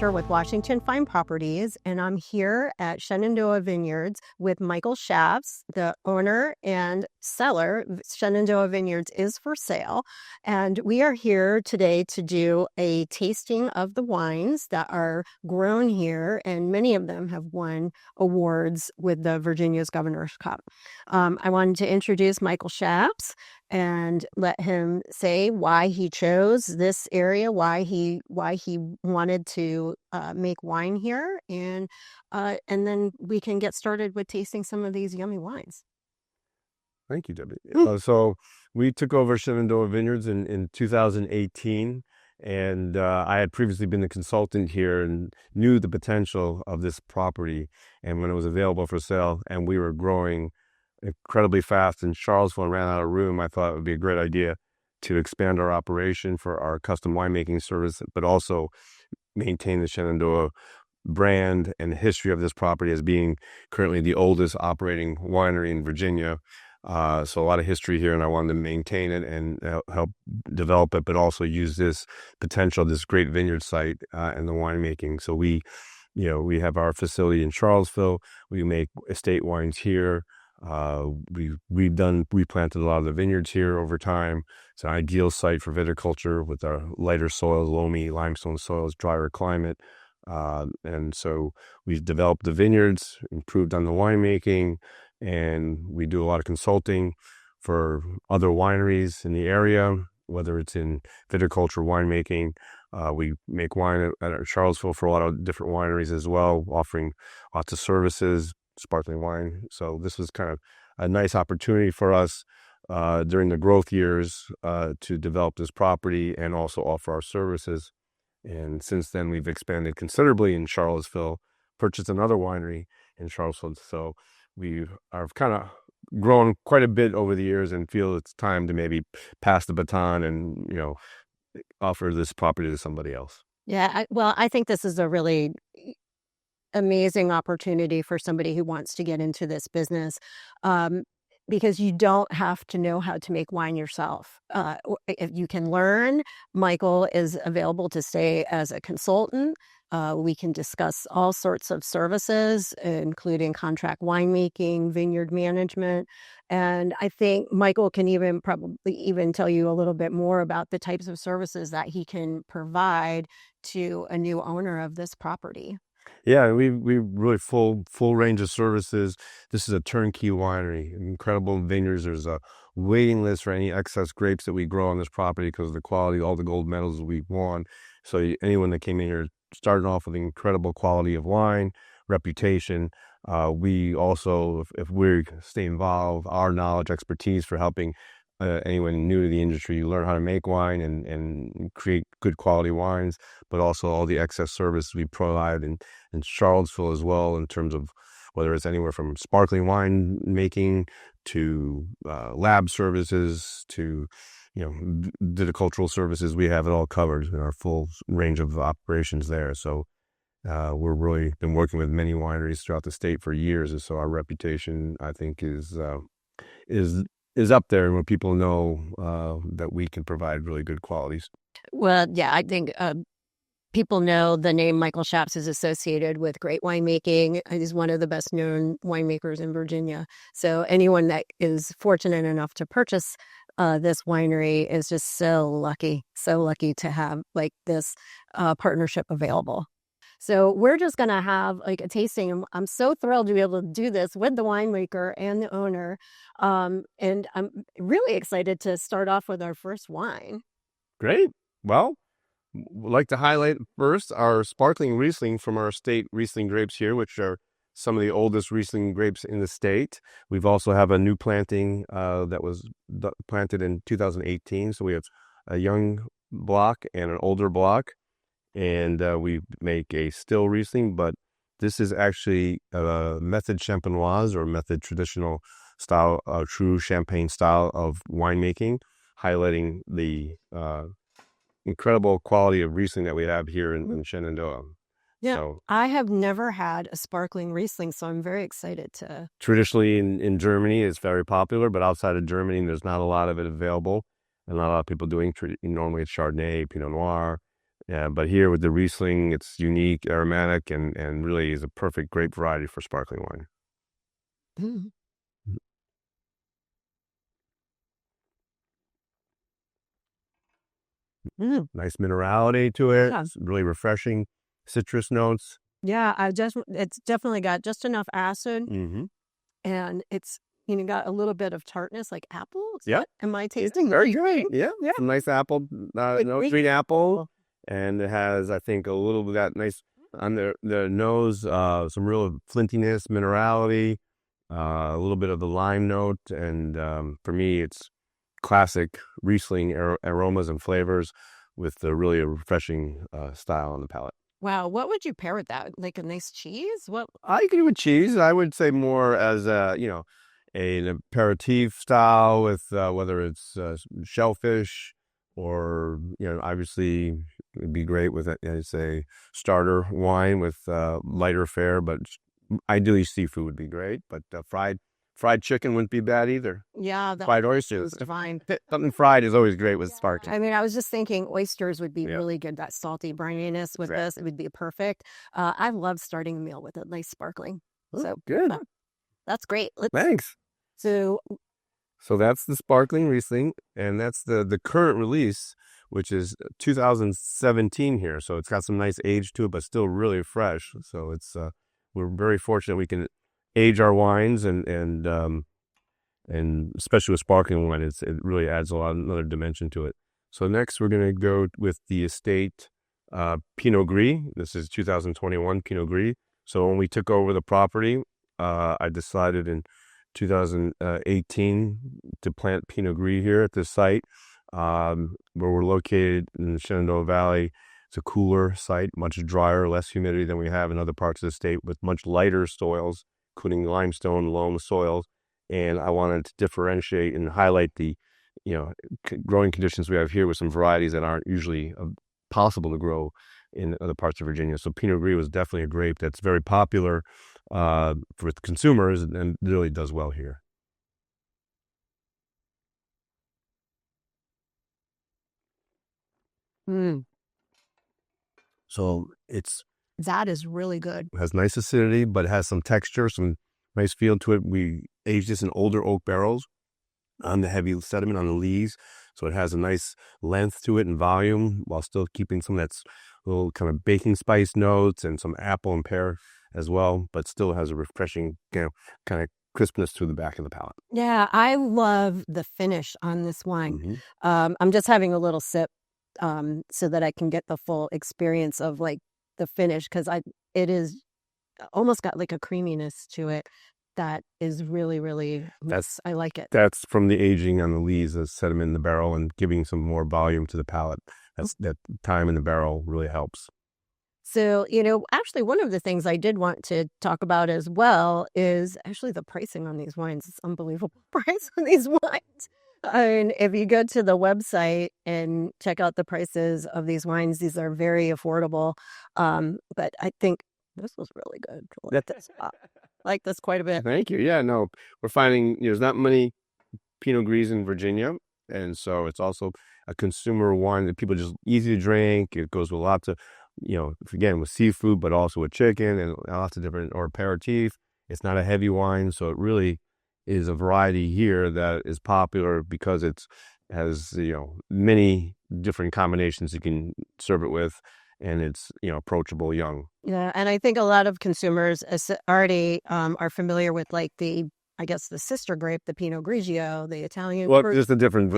realtor with Washington Fine Properties, and I'm here at Shenandoah Vineyards with Michael Shafts, the owner and seller. Shenandoah Vineyards is for sale, and we are here today to do a tasting of the wines that are grown here, and many of them have won awards with the Virginia's Governor's Cup. I wanted to introduce Michael Shafts and let him say why he chose this area, why he wanted to make wine here, and then we can get started with tasting some of these yummy wines. Thank you, Debbie. So we took over Shenandoah Vineyards in 2018, and I had previously been a consultant here and knew the potential of this property. And when it was available for sale and we were growing incredibly fast in Charlottesville and ran out of room, I thought it would be a great idea to expand our operation for our custom winemaking service, but also maintain the Shenandoah brand and the history of this property as being currently the oldest operating winery in Virginia. So a lot of history here, and I wanted to maintain it and help develop it, but also use this potential, this great vineyard site and the winemaking. So we have our facility in Charlottesville. We make estate wines here. We've replanted a lot of the vineyards here over time. It's an ideal site for viticulture with our lighter soils, loamy limestone soils, drier climate. And so we've developed the vineyards, improved on the winemaking, and we do a lot of consulting for other wineries in the area, whether it's in viticulture, winemaking. We make wine at our Charlottesville for a lot of different wineries as well, offering lots of services, sparkling wine. So this was kind of a nice opportunity for us during the growth years to develop this property and also offer our services. And since then, we've expanded considerably in Charlottesville, purchased another winery in Charlottesville. So we are kind of grown quite a bit over the years and feel it's time to maybe pass the baton and, offer this property to somebody else. Yeah, I think this is a really amazing opportunity for somebody who wants to get into this business, because you don't have to know how to make wine yourself. If you can learn, Michael is available to stay as a consultant. We can discuss all sorts of services, including contract winemaking, vineyard management. And I think Michael can probably even tell you a little bit more about the types of services that he can provide to a new owner of this property. Yeah, we really full range of services. This is a turnkey winery, incredible vineyards. There's a waiting list for any excess grapes that we grow on this property because of the quality, all the gold medals we won. So anyone that came in here started off with an incredible quality of wine, reputation. We also, if we stay involved, our knowledge, expertise for helping anyone new to the industry learn how to make wine and create good quality wines, but also all the excess service we provide in Charlottesville as well, in terms of whether it's anywhere from sparkling wine making to lab services to viticultural services. We have it all covered in our full range of operations there. So we're really been working with many wineries throughout the state for years, and so our reputation, I think, is up there when people know that we can provide really good qualities. Well, yeah, I think people know the name Michael Shafts is associated with great winemaking. He's one of the best known winemakers in Virginia. So anyone that is fortunate enough to purchase this winery is just so lucky to have like this partnership available. So we're just going to have like a tasting. I'm so thrilled to be able to do this with the winemaker and the owner. And I'm really excited to start off with our first wine. Great. Well, we'd like to highlight first our sparkling Riesling from our state Riesling grapes here, which are some of the oldest Riesling grapes in the state. We've also have a new planting that was planted in 2018. So we have a young block and an older block. And we make a still Riesling, but this is actually a method champenoise or method traditional style, true champagne style of winemaking, highlighting the incredible quality of Riesling that we have here in Shenandoah. Yeah, so, I have never had a sparkling Riesling, so I'm very excited to. Traditionally in Germany, it's very popular, but outside of Germany, there's not a lot of it available, and not a lot of people doing. Normally, it's Chardonnay, Pinot Noir. Yeah, but here with the Riesling, it's unique, aromatic, and really is a perfect grape variety for sparkling wine. Mm. Mm. Nice minerality to it. Yeah. It's really refreshing citrus notes. Yeah, it's definitely got just enough acid, Mm-hmm. and it's got a little bit of tartness, like apple. Yeah. Am I Yeah, tasting very the good. right Yeah, Yeah. some nice apple, green apple, and it has, I think, a little bit of that nice on the nose, some real flintiness, minerality, a little bit of the lime note, and for me, it's classic Riesling aromas and flavors with the really refreshing style on the palate. Wow, what would you pair with that? Like a nice cheese? What? I agree with cheese. I would say more as an aperitif style with whether it's shellfish or obviously it'd be great with a starter wine with lighter fare, but ideally seafood would be great. But fried chicken wouldn't be bad either. Yeah, that Fried oysters, was fine. something fried is always great with sparkling. I mean, I was just thinking oysters would be Yeah. really good. That salty brininess with Right. this, it would be perfect. I love starting a meal with a nice sparkling. Oh, So good. that's great. Thanks. So So that's the sparkling Riesling, and that's the current release, which is 2017 here. So it's got some nice age to it, but still really fresh. So it's we're very fortunate we can age our wines, and especially with sparkling wine, it really adds another dimension to it. So next we're going to go with the estate Pinot Gris. This is 2021 Pinot Gris. So when we took over the property, I decided in 2018 to plant Pinot Gris here at this site, where we're located in the Shenandoah Valley. It's a cooler site, much drier, less humidity than we have in other parts of the state, with much lighter soils, including limestone, loam soils. And I wanted to differentiate and highlight the, growing conditions we have here with some varieties that aren't usually possible to grow in other parts of Virginia. So Pinot Gris was definitely a grape that's very popular for consumers and really does well here. So that is really good. has nice acidity, but it has some texture, some nice feel to it. We aged this in older oak barrels on the heavy sediment on the lees, so it has a nice length to it and volume while still keeping some of that little kind of baking spice notes and some apple and pear as well, but still has a refreshing kind of crispness to the back of the palate. Yeah, I love the finish on this wine. Mm-hmm. I'm just having a little sip so that I can get the full experience of like the finish, because it is almost got like a creaminess to it that is really, really nice. I like it. That's from the aging on the lees, the sediment in the barrel, and giving some more volume to the palate. That time in the barrel really helps. So, actually one of the things I did want to talk about as well is actually the pricing on these wines. It's unbelievable price on these wines. And if you go to the website and check out the prices of these wines, these are very affordable. But I think this was really good. I like this quite a bit. Thank you. Yeah, no, we're finding there's not many Pinot Gris in Virginia, and so it's also a consumer wine that people just easy to drink. It goes with lots of, again, with seafood, but also with chicken and lots of different, or aperitif. It's not a heavy wine, so it really is a variety here that is popular because it has many different combinations you can serve it with, and it's approachable, young. Yeah, and I think a lot of consumers already are familiar with like I guess the sister grape, the Pinot Grigio, the Italian. Well, just a different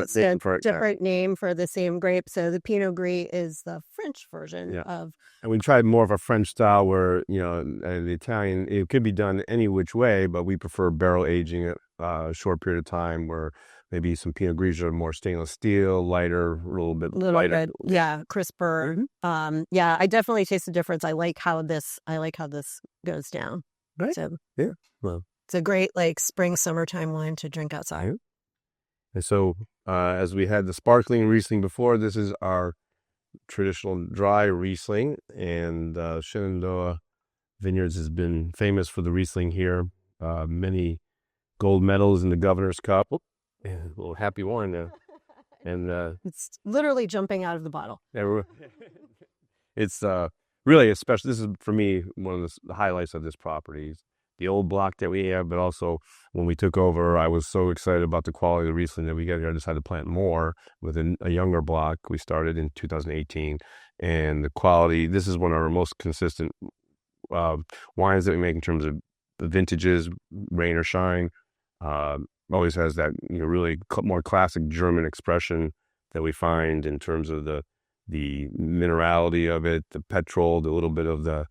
name for the same grape. So the Pinot Gris is the French version of. And we tried more of a French style where, the Italian, it could be done any which way, but we prefer barrel aging it a short period of time, where maybe some Pinot Grigio, more stainless steel, lighter, a little bit lighter. Bit, yeah, crisper. Mm-hmm. Yeah, I definitely taste the difference. I like how this goes down. Right. So, yeah. Well, it's a great spring, summertime wine to drink outside. And so, as we had the sparkling Riesling before, this is our traditional dry Riesling, and Shenandoah Vineyards has been famous for the Riesling here. Many gold medals in the Governor's Cup. And a little happy wine now. And it's literally jumping out of the bottle. Yeah, it's really especially. This is for me one of the highlights of this property. The old block that we have, but also when we took over, I was so excited about the quality of the Riesling that we got here. I decided to plant more with a younger block. We started in 2018, and the quality. This is one of our most consistent wines that we make in terms of the vintages, rain or shine. Always has that really more classic German expression that we find in terms of the minerality of it, the petrol, the little bit of the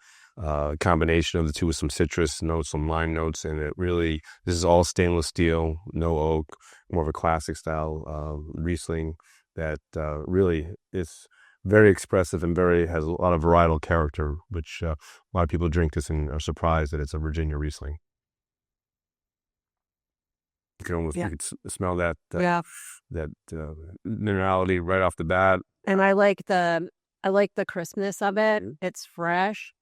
combination of the two with some citrus notes, some lime notes, and this is all stainless steel, no oak, more of a classic style Riesling that really is very expressive and has a lot of varietal character, which a lot of people drink this and are surprised that it's a Virginia Riesling. You can almost you could smell that minerality right off the bat. And I like the crispness of it. It's fresh.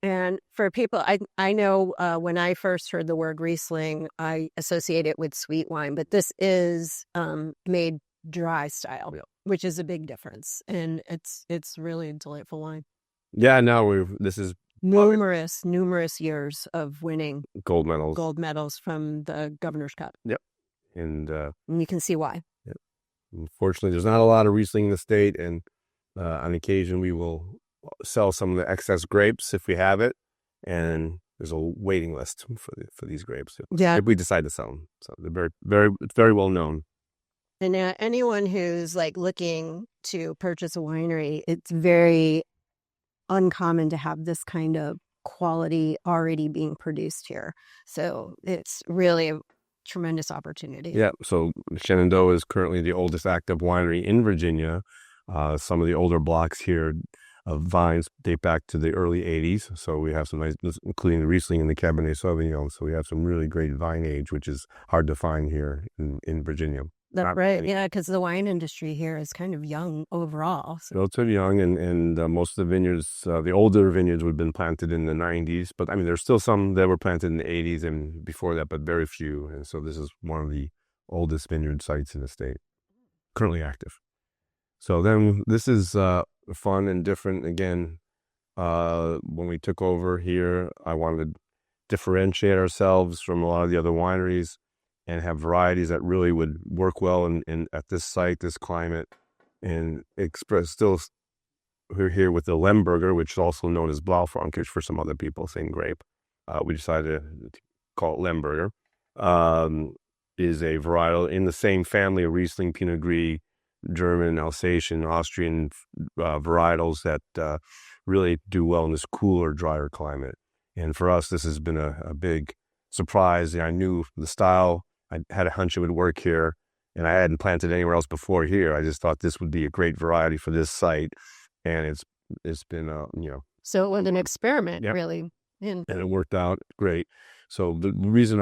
And for people, I know when I first heard the word Riesling, I associate it with sweet wine, but this is made dry style, which is a big difference. And it's really a delightful wine. Yeah, no, this is numerous years of winning gold medals from the Governor's Cup. Yep. And you can see why. Yep. Unfortunately, there's not a lot of Riesling in the state, and on occasion we will sell some of the excess grapes if we have it, and there's a waiting list for these grapes if we decide to sell them. So they're very well known. And anyone who's looking to purchase a winery, it's very uncommon to have this kind of quality already being produced here. So it's really a tremendous opportunity. Yeah. So Shenandoah is currently the oldest active winery in Virginia. Some of the older blocks here of vines date back to the early 80s. So we have some nice, including the Riesling and the Cabernet Sauvignon. So we have some really great vine age, which is hard to find here in Virginia. That's right. Yeah, because the wine industry here is kind of young overall. So. Relatively young, and most of the vineyards, the older vineyards, would have been planted in the 90s. But I mean, there's still some that were planted in the 80s and before that, but very few. And so this is one of the oldest vineyard sites in the state, currently active. So then this is fun and different. Again, when we took over here, I wanted to differentiate ourselves from a lot of the other wineries and have varieties that really would work well in at this site, this climate, and express. Still, we're here with the Lemberger, which is also known as Blaufränkisch for some other people, same grape. We decided to call it Lemberger. Is a varietal in the same family of Riesling, Pinot Gris, German, Alsatian, Austrian varietals that really do well in this cooler, drier climate. And for us, this has been a big surprise. I knew the style. I had a hunch it would work here, and I hadn't planted anywhere else before here. I just thought this would be a great variety for this site, and it's been So it was an experiment, really, and it worked out great. So the reason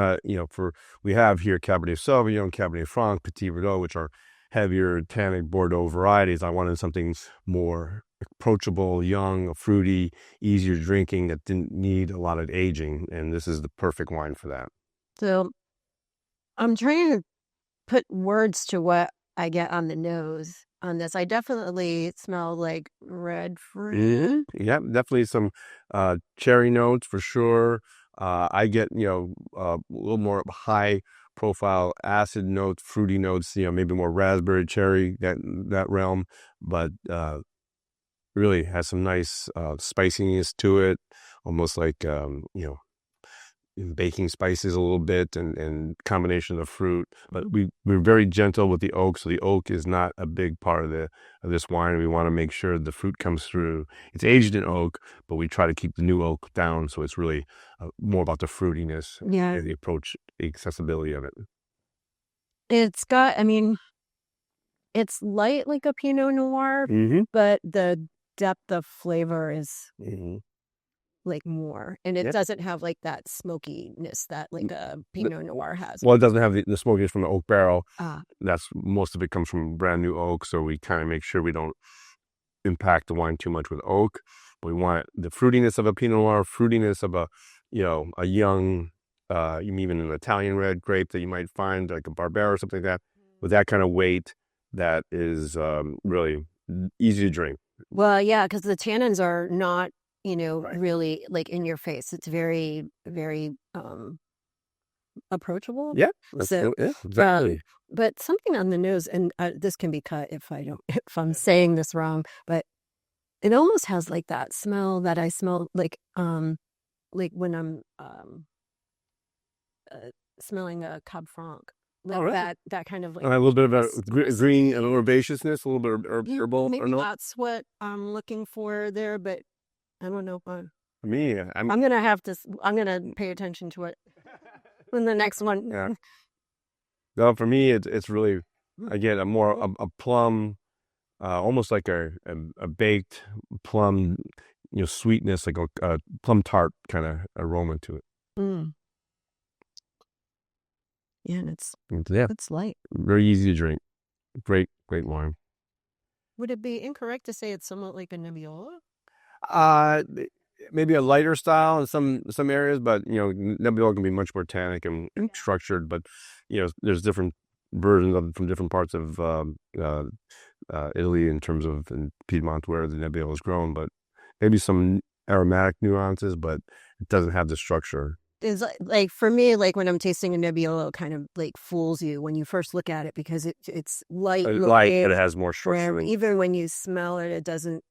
we have here Cabernet Sauvignon, Cabernet Franc, Petit Verdot, which are heavier tannic Bordeaux varieties. I wanted something more approachable, young, fruity, easier drinking that didn't need a lot of aging, and this is the perfect wine for that. So I'm trying to put words to what I get on the nose on this. I definitely smell like red fruit. Mm-hmm. Yeah, definitely some cherry notes for sure. I get a little more high profile acid notes, fruity notes, maybe more raspberry, cherry, that realm, but really has some nice spiciness to it, almost like baking spices a little bit, and combination of the fruit. But we're very gentle with the oak, so the oak is not a big part of this wine. We want to make sure the fruit comes through. It's aged in oak, but we try to keep the new oak down, so it's really more about the fruitiness and the accessibility of it. It's got, it's light like a Pinot Noir, but the depth of flavor is like more, and it doesn't have like that smokiness that like a Pinot Noir has. Well, it doesn't have the smokiness from the oak barrel. That's most of it comes from brand new oak, so we kind of make sure we don't impact the wine too much with oak. We want the fruitiness of a Pinot Noir, fruitiness of a young, even an Italian red grape that you might find like a Barbera or something like that, with that kind of weight that is really easy to drink. Well, yeah, because the tannins are not, really like in your face. It's very, very approachable. Yeah, So, yeah, exactly. but something on the nose, and this can be cut if I don't, if I'm saying this wrong, but it almost has like that smell that I smell like when I'm smelling a Cab Franc, All like right. that kind of like A little bit of a green, a citrusy. little herbaceousness, a little bit of herbal, or Maybe no? that's what I'm looking for there, but I don't know if For me, I'm gonna have to. I'm gonna pay attention to it in the next one. yeah. No, for me, it's really, I get a more a plum, almost like a baked plum, sweetness, like a plum tart kind of aroma to it. Mm. Yeah, and Yeah, it's light. very easy to drink. Great, great wine. Would it be incorrect to say it's somewhat like a Nebbiolo? Uh, Maybe a lighter style in some areas, but Nebbiolo can be much more tannic and structured. But there's different versions of it from different parts of Italy in terms of in Piedmont where the Nebbiolo is grown. But maybe some aromatic nuances, but it doesn't have the structure. Is like for me, like when I'm tasting a Nebbiolo, kind of like fools you when you first look at it because it's light Light, and looking, it has more where structure. even when you smell it, it doesn't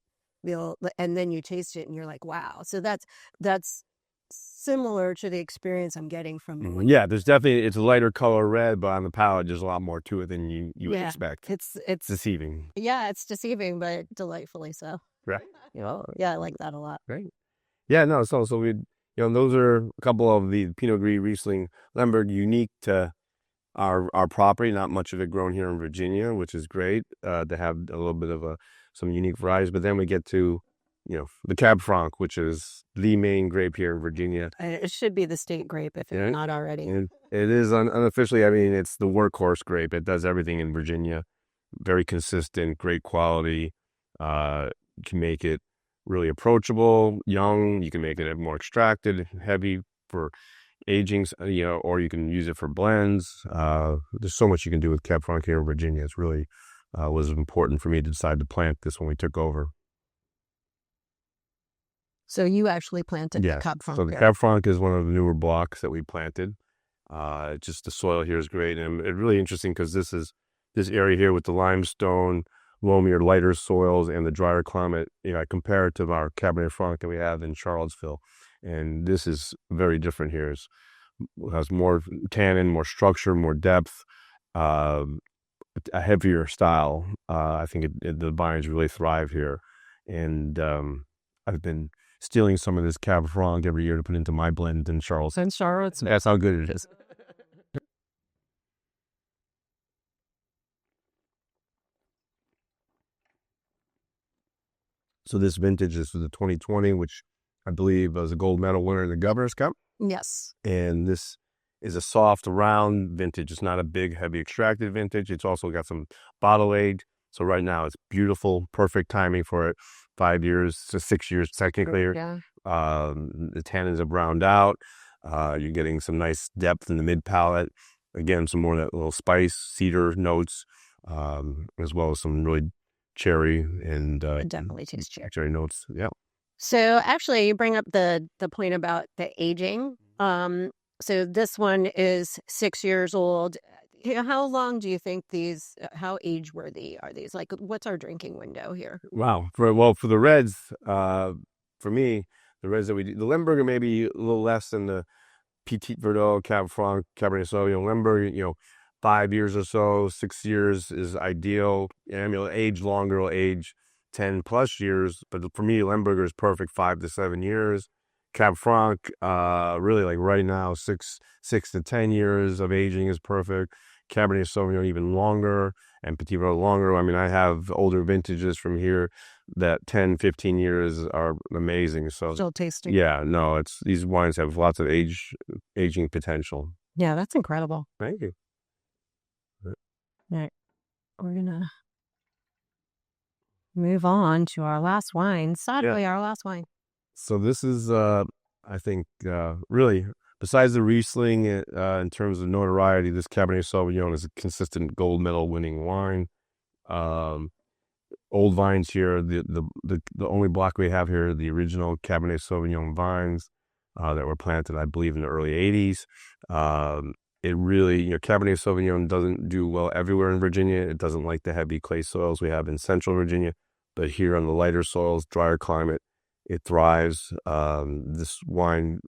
feel, and then you taste it and you're like, wow. So that's similar to the experience I'm getting from it. Yeah, there's definitely, it's a lighter color red, but on the palate, there's a lot more to it than you would Yeah, expect. it's Deceiving. yeah, it's deceiving, but delightfully so. Right. Yeah, I like that a lot. Right. Yeah, no, so we, those are a couple of the Pinot Gris Riesling Lemberg unique to our property. Not much of it grown here in Virginia, which is great to have a little bit of some unique varieties. But then we get to, the Cab Franc, which is the main grape here in Virginia. It should be the state grape if it's not already. And it is unofficially. I mean, it's the workhorse grape. It does everything in Virginia. Very consistent, great quality. You can make it really approachable, young. You can make it more extracted, heavy for aging, or you can use it for blends. There's so much you can do with Cab Franc here in Virginia. It's really was important for me to decide to plant this when we took over. So you actually planted the Yeah. Cab Franc So the there. Cab Franc is one of the newer blocks that we planted. Just the soil here is great, and it's really interesting because this area here with the limestone, loamier, lighter soils, and the drier climate. I compare it to our Cabernet Franc that we have in Charlottesville, and this is very different here. It has more tannin, more structure, more depth, a heavier style. I think the vines really thrive here, and I've been stealing some of this Cab Franc every year to put into my blend in Charlottesville. That's how good it is. So this vintage is for the 2020, which I believe was a gold medal winner in the Governor's Cup. Yes. And this is a soft, round vintage. It's not a big, heavy extracted vintage. It's also got some bottle age. So right now it's beautiful, perfect timing for it. 5 years to 6 years technically. Yeah. The tannins are browned out. You're getting some nice depth in the mid palate. Again, some more of that little spice, cedar notes, as well as some really cherry and It definitely tastes cherry notes. Yeah. So actually, you bring up the point about the aging. So this one is 6 years old. How long do you think how age worthy are these? Like, what's our drinking window here? Wow. For the reds, for me, the reds that we do, the Lemberger maybe a little less than the Petit Verdot, Cab Franc, Cabernet Sauvignon. Lemberger, 5 years or so, 6 years is ideal. I mean, it'll age longer, it'll age 10 plus years. But for me, Lemberger is perfect 5 to 7 years. Cab Franc, really like right now, 6 to 10 years of aging is perfect. Cabernet Sauvignon even longer, and Petit Verdot longer. I mean, I have older vintages from here that 10, 15 years are amazing. So Still tasting. yeah, no, these wines have lots of aging potential. Yeah, that's incredible. Thank you. All right, we're gonna move on to our last wine. Sadly, our last wine. So this is, I think, really, besides the Riesling, in terms of notoriety, this Cabernet Sauvignon is a consistent gold medal winning wine. old vines here. The only block we have here, the original Cabernet Sauvignon vines that were planted, I believe, in the early 80s. It really, Cabernet Sauvignon doesn't do well everywhere in Virginia. It doesn't like the heavy clay soils we have in central Virginia, but here on the lighter soils, drier climate, it thrives. This wine,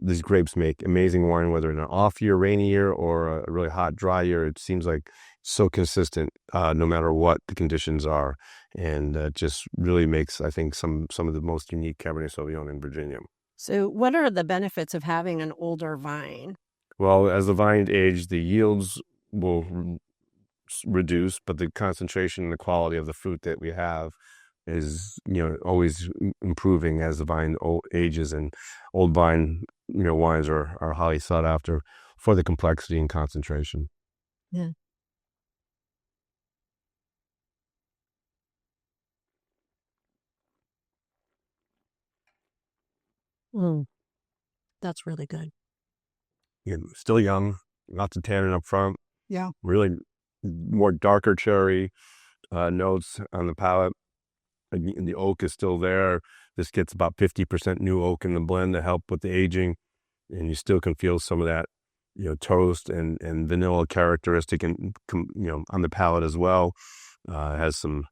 these grapes make amazing wine, whether in an off year, rainy year, or a really hot, dry year. It seems like so consistent, no matter what the conditions are. And just really makes, I think, some of the most unique Cabernet Sauvignon in Virginia. So what are the benefits of having an older vine? Well, as the vine ages, the yields will reduce, but the concentration and the quality of the fruit that we have is, always improving as the vine ages, and old vine, wines are highly sought after for the complexity and concentration. Yeah. That's really good. Still young, lots of tannin up front. Yeah. Really more darker cherry notes on the palate. And the oak is still there. This gets about 50% new oak in the blend to help with the aging, and you still can feel some of that, toast and vanilla characteristic, and on the palate as well. It has some,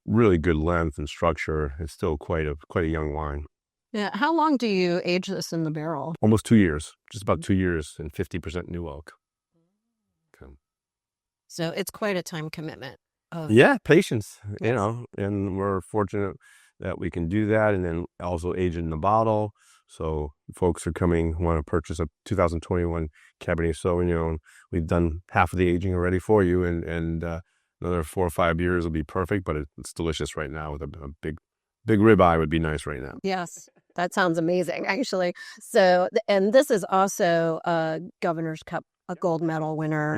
really good length and structure. It's still quite a young wine. Yeah. How long do you age this in the barrel? Almost 2 years, just about 2 years, and 50% new oak. Okay. So it's quite a time commitment. Yeah, patience, Yes. and we're fortunate that we can do that, and then also age in the bottle. So folks are coming, want to purchase a 2021 Cabernet Sauvignon. We've done half of the aging already for you, and another 4 or 5 years will be perfect, but it's delicious right now with a big ribeye would be nice right now. Yes, that sounds amazing, actually. So, and this is also a Governor's Cup, a gold medal winner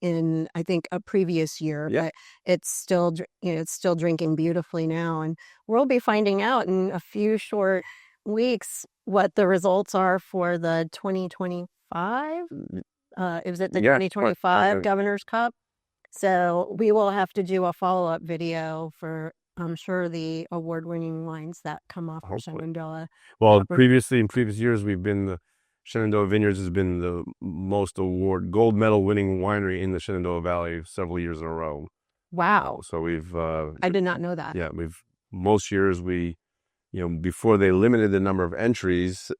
in, I think, a previous year, but it's still, it's still drinking beautifully now. And we'll be finding out in a few short weeks what the results are for the 2025. Is it the 2025 Governor's Cup? So we will have to do a follow-up video for, I'm sure, the award-winning wines that come off of Shenandoah. Well, in previous years, the Shenandoah Vineyards has been the most gold medal winning winery in the Shenandoah Valley several years in a row. Wow. So we've, I did not know that. Yeah, most years before they limited the number of entries,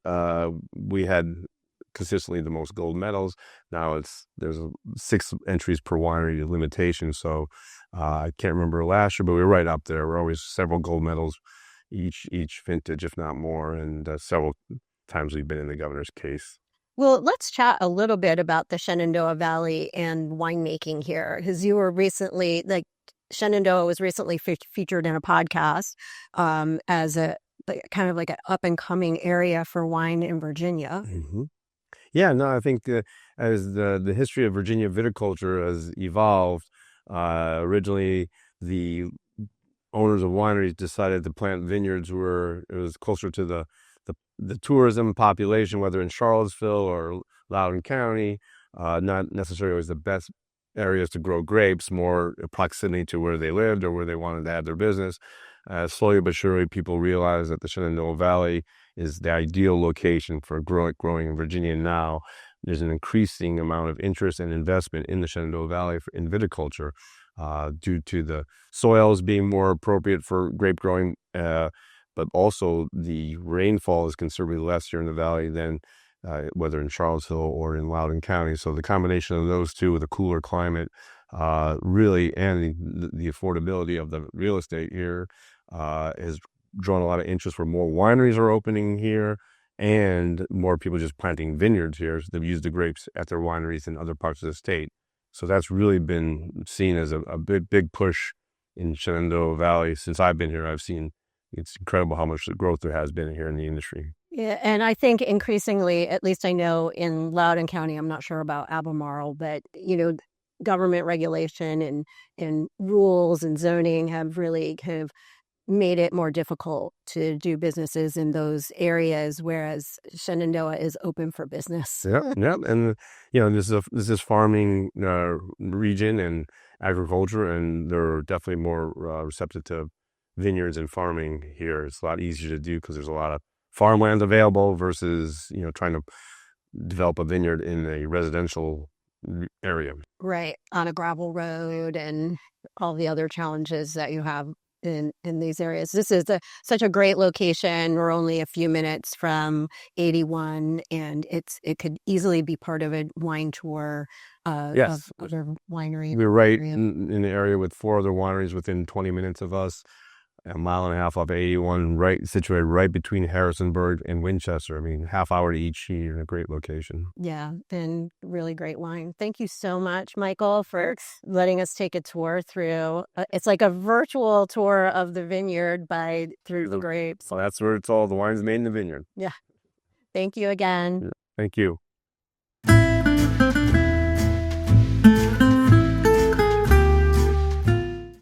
we had consistently the most gold medals. Now there's 6 entries per winery limitation. So I can't remember last year, but we were right up there. We're always several gold medals each vintage, if not more, and several times we've been in the governor's case. Well, let's chat a little bit about the Shenandoah Valley and winemaking here, because you were recently, Shenandoah was recently featured in a podcast as a kind of like an up and coming area for wine in Virginia. Mm-hmm. Yeah, no, I think as the history of Virginia viticulture has evolved, originally the owners of wineries decided to plant vineyards where it was closer to the tourism population, whether in Charlottesville or Loudoun County, not necessarily always the best areas to grow grapes, more proximity to where they lived or where they wanted to have their business. Slowly but surely, people realized that the Shenandoah Valley is the ideal location for growing in Virginia now. There's an increasing amount of interest and investment in the Shenandoah Valley in viticulture due to the soils being more appropriate for grape growing, but also the rainfall is considerably less here in the valley than whether in Charlottesville or in Loudoun County. So the combination of those two with a cooler climate really, and the affordability of the real estate here has drawn a lot of interest, where more wineries are opening here and more people just planting vineyards here. So they've used the grapes at their wineries in other parts of the state. So that's really been seen as a big push in Shenandoah Valley. Since I've been here, I've seen it's incredible how much growth there has been here in the industry. Yeah, and I think increasingly, at least I know in Loudoun County, I'm not sure about Albemarle, but government regulation and rules and zoning have really kind of made it more difficult to do businesses in those areas, whereas Shenandoah is open for business. Yeah, and this is farming region, and agriculture, and they're definitely more receptive to vineyards and farming here. It's a lot easier to do because there's a lot of farmland available versus trying to develop a vineyard in a residential area. Right, on a gravel road and all the other challenges that you have in these areas. This is such a great location. We're only a few minutes from 81, and it could easily be part of a wine tour Yes, of other winery. we're right in the area with 4 other wineries within 20 minutes of us. A mile and a half off 81, situated right between Harrisonburg and Winchester. I mean, half hour to each here in a great location. Yeah, and really great wine. Thank you so much, Michael, for letting us take a tour through. It's like a virtual tour of the vineyard through the grapes. So that's where it's all, the wine's made in the vineyard. Yeah. Thank you again. Thank you.